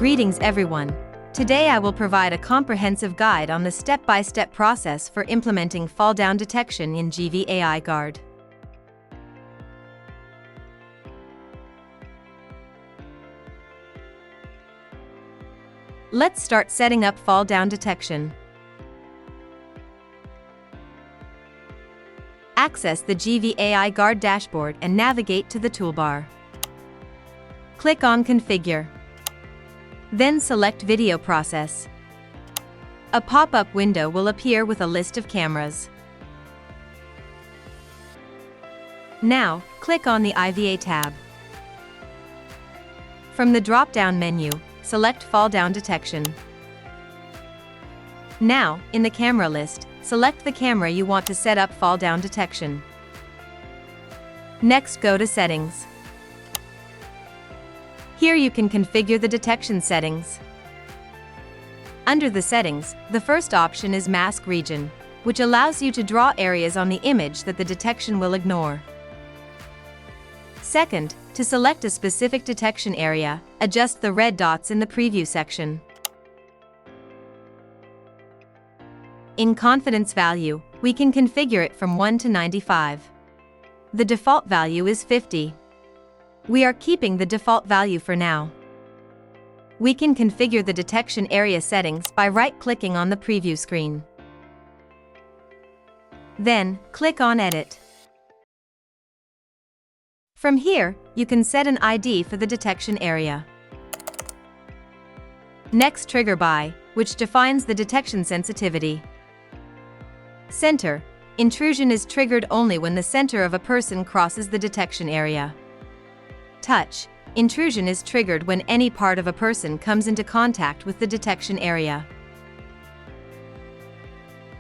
Greetings everyone. Today I will provide a comprehensive guide on the step-by-step process for implementing fall-down detection in GeoVision Guard. Let's start setting up fall-down detection. Access the GeoVision Guard dashboard and navigate to the toolbar. Click on Configure. Then select Video Process. A pop-up window will appear with a list of cameras. Now, click on the IVA tab. From the drop-down menu, select Fall-Down Detection. Now, in the camera list, select the camera you want to set up fall-down detection. Next, go to Settings. Here you can configure the detection settings. Under the settings, the first option is Mask Region, which allows you to draw areas on the image that the detection will ignore. Second, to select a specific detection area, adjust the red dots in the Preview section. In Confidence Value, we can configure it from 1 to 95. The default value is 50. We are keeping the default value for now. We can configure the detection area settings by right-clicking on the preview screen. Then, click on Edit. From here, you can set an ID for the detection area. Next, Trigger By, which defines the detection sensitivity. Center. Intrusion is triggered only when the center of a person crosses the detection area. Touch. Intrusion is triggered when any part of a person comes into contact with the detection area.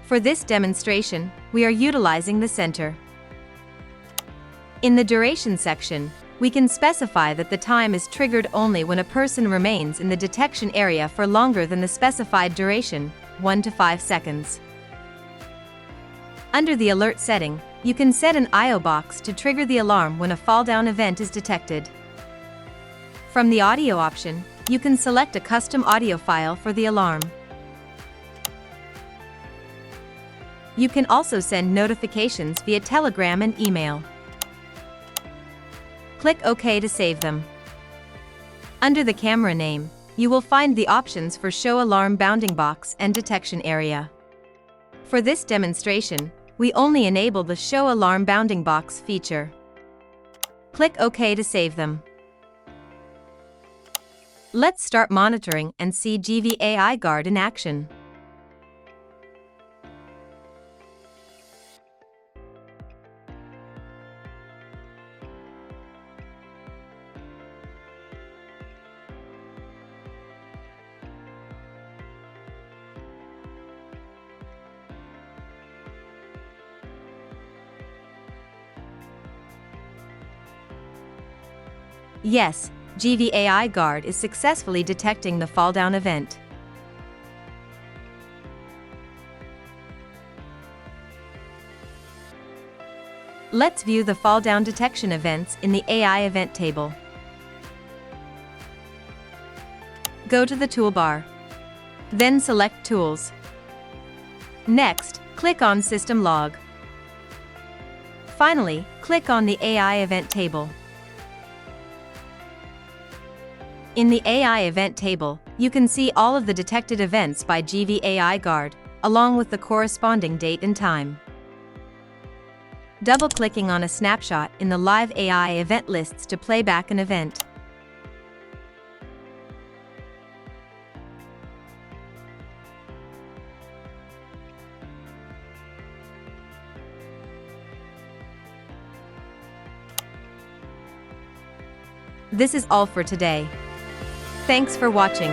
For this demonstration, we are utilizing the center. In the Duration section, we can specify that the time is triggered only when a person remains in the detection area for longer than the specified duration, 1 to 5 seconds. Under the Alert setting, you can set an IO box to trigger the alarm when a fall-down event is detected. From the Audio option, you can select a custom audio file for the alarm. You can also send notifications via Telegram and email. Click OK to save them. Under the camera name, you will find the options for Show Alarm Bounding Box and Detection Area. For this demonstration, we only enable the Show Alarm Bounding Box feature. Click OK to save them. Let's start monitoring and see GeoVision Guard in action. Yes, GeoVision Guard is successfully detecting the fall-down event. Let's view the fall-down detection events in the AI event table. Go to the toolbar. Then select Tools. Next, click on System Log. Finally, click on the AI event table. In the AI event table, you can see all of the detected events by GeoVision Guard, along with the corresponding date and time. Double-clicking on a snapshot in the live AI event lists to play back an event. This is all for today. Thanks for watching.